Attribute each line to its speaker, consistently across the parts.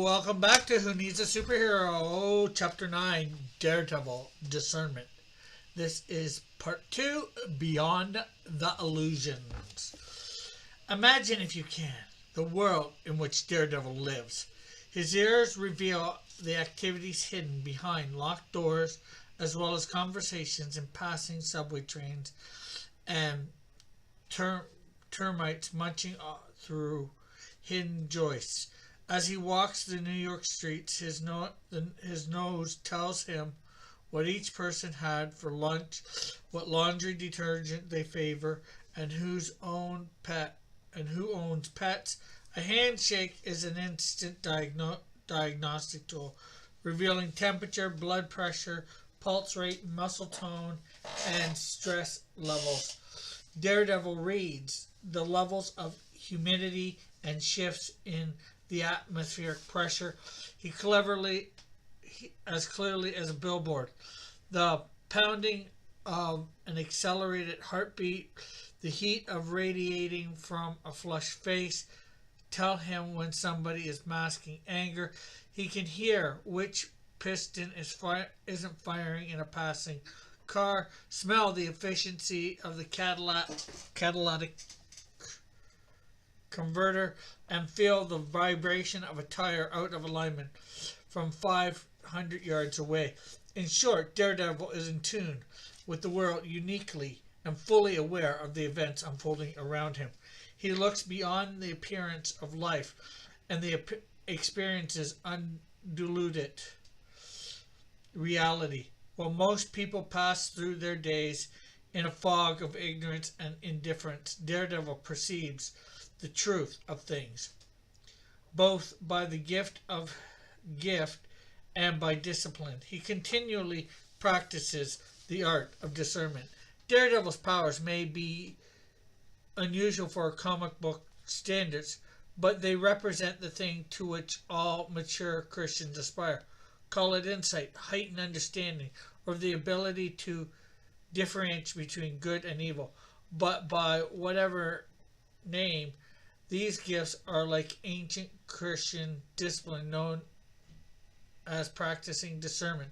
Speaker 1: welcome back to Who Needs a Superhero, Chapter 9, Daredevil, Discernment. This is Part 2, Beyond the Illusions. Imagine, if you can, the world in which Daredevil lives. His ears reveal the activities hidden behind locked doors, as well as conversations in passing subway trains and termites munching through hidden joists. As he walks the New York streets, his nose tells him what each person had for lunch, what laundry detergent they favor, and who owns pets. A handshake is an instant diagnostic tool, revealing temperature, blood pressure, pulse rate, muscle tone, and stress levels. Daredevil reads the levels of humidity and shifts in the atmospheric pressure. As clearly as a billboard. The pounding of an accelerated heartbeat, the heat of radiating from a flushed face, tell him when somebody is masking anger. He can hear which piston isn't firing in a passing car, smell the efficiency of the catalytic converter, and feel the vibration of a tire out of alignment from 500 yards away. In short, Daredevil is in tune with the world, uniquely and fully aware of the events unfolding around him. He looks beyond the appearance of life and the experiences undiluted reality. While most people pass through their days in a fog of ignorance and indifference, Daredevil perceives the truth of things, both by the gift and by discipline. He continually practices the art of discernment. Daredevil's powers may be unusual for comic book standards, but they represent the thing to which all mature Christians aspire. Call it insight, heightened understanding, or the ability to differentiate between good and evil. But by whatever name, these gifts are like ancient Christian discipline known as practicing discernment,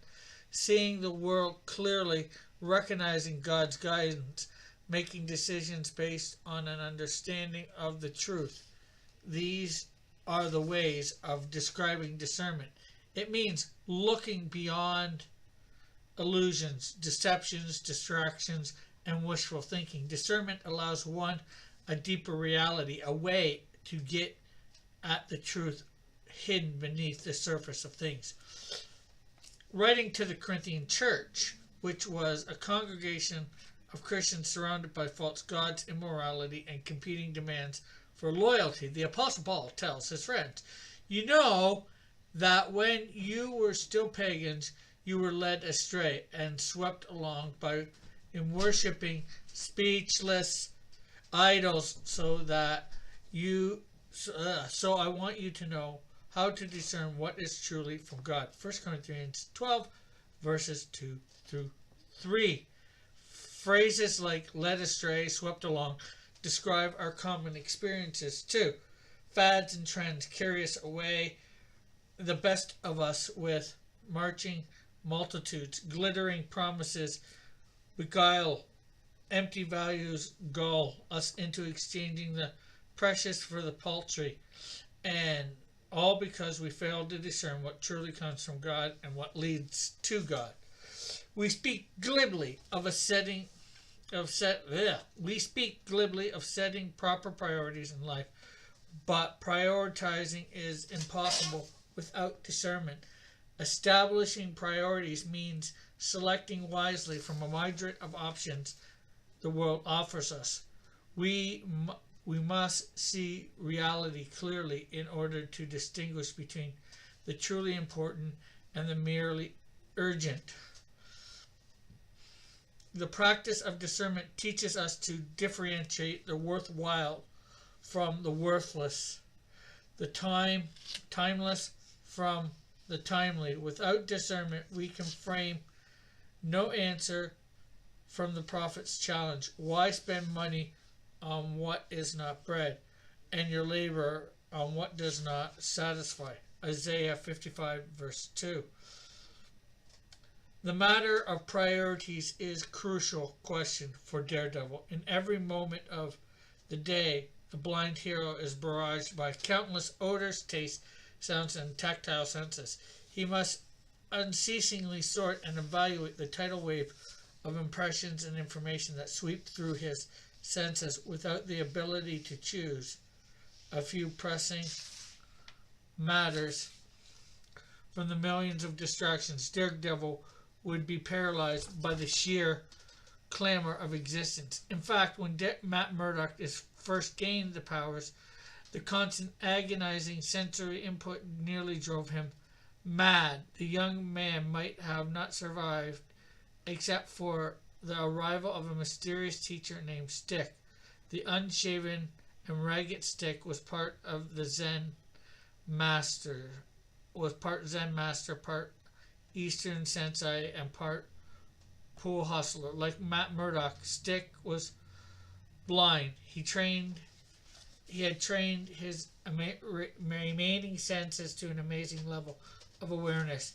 Speaker 1: seeing the world clearly, recognizing God's guidance, making decisions based on an understanding of the truth. These are the ways of describing discernment. It means looking beyond illusions, deceptions, distractions, and wishful thinking. Discernment allows one a deeper reality, a way to get at the truth hidden beneath the surface of things. Writing to the Corinthian church, which was a congregation of Christians surrounded by false gods, immorality, and competing demands for loyalty, the Apostle Paul tells his friends, "You know that when you were still pagans, you were led astray and swept along in worshiping speechless idols, so I want you to know how to discern what is truly from God." 1 Corinthians 12 verses 2 through 3. Phrases like led astray, swept along describe our common experiences too. Fads and trends carry us away, the best of us, with marching multitudes. Glittering promises beguile, empty values gull us into exchanging the precious for the paltry, and all because we fail to discern what truly comes from God and what leads to God. We speak glibly of setting proper priorities in life, but prioritizing is impossible without discernment. Establishing priorities means selecting wisely from a myriad of options the world offers us. We must see reality clearly in order to distinguish between the truly important and the merely urgent. The practice of discernment teaches us to differentiate the worthwhile from the worthless, the timeless from the timely. Without discernment, we can frame no answer from the prophet's challenge. Why spend money on what is not bread, and your labor on what does not satisfy? Isaiah 55 verse 2. The matter of priorities is a crucial question for Daredevil. In every moment of the day, the blind hero is barraged by countless odors, tastes, sounds, and tactile senses. He must unceasingly sort and evaluate the tidal wave of impressions and information that sweep through his senses without the ability to choose a few pressing matters from the millions of distractions. Daredevil would be paralyzed by the sheer clamor of existence. In fact, when Matt Murdock is first gained the powers, the constant agonizing sensory input nearly drove him mad. The young man might have not survived except for the arrival of a mysterious teacher named Stick. The unshaven and ragged Stick was part of the Zen master, part Eastern sensei, and part pool hustler. Like Matt Murdock, Stick was blind. He had trained his remaining senses to an amazing level of awareness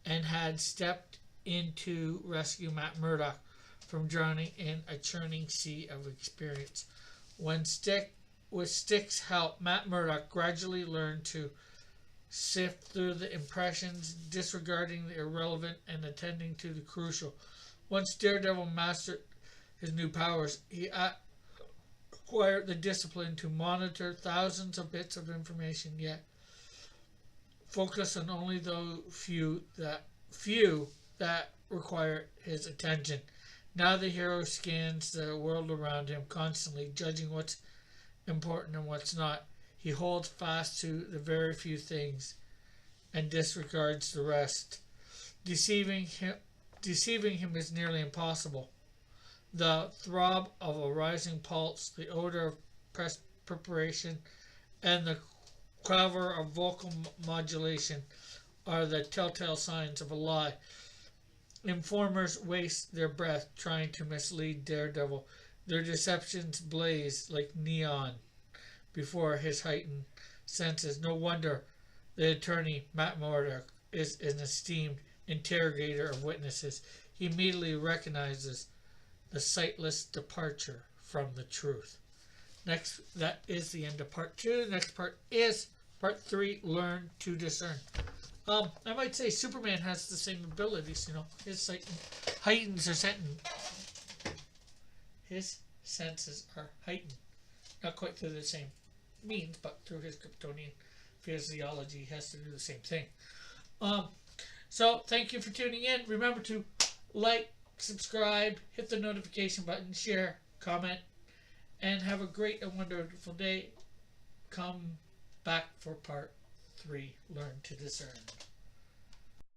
Speaker 1: and had stepped in to rescue Matt Murdock from drowning in a churning sea of experience. With Stick's help, Matt Murdock gradually learned to sift through the impressions, disregarding the irrelevant and attending to the crucial. Once Daredevil mastered his new powers, he acquired the discipline to monitor thousands of bits of information, yet focus on only those few that require his attention. Now the hero scans the world around him, constantly judging what's important and what's not. He holds fast to the very few things and disregards the rest. Deceiving him is nearly impossible. The throb of a rising pulse, the odor of preparation, and the quaver of vocal modulation are the telltale signs of a lie. Informers waste their breath trying to mislead Daredevil. Their deceptions blaze like neon before his heightened senses. No wonder the attorney, Matt Murdock, is an esteemed interrogator of witnesses. He immediately recognizes the sightless departure from the truth. Next, that is the end of part 2. The next part is part 3, Learn to Discern. I might say Superman has the same abilities, his sight heightens or heightened. His senses are heightened. Not quite through the same means, but through his Kryptonian physiology, he has to do the same thing. So, thank you for tuning in. Remember to like, subscribe, hit the notification button, share, comment, and have a great and wonderful day. Come back for part 3, Learn to Discern.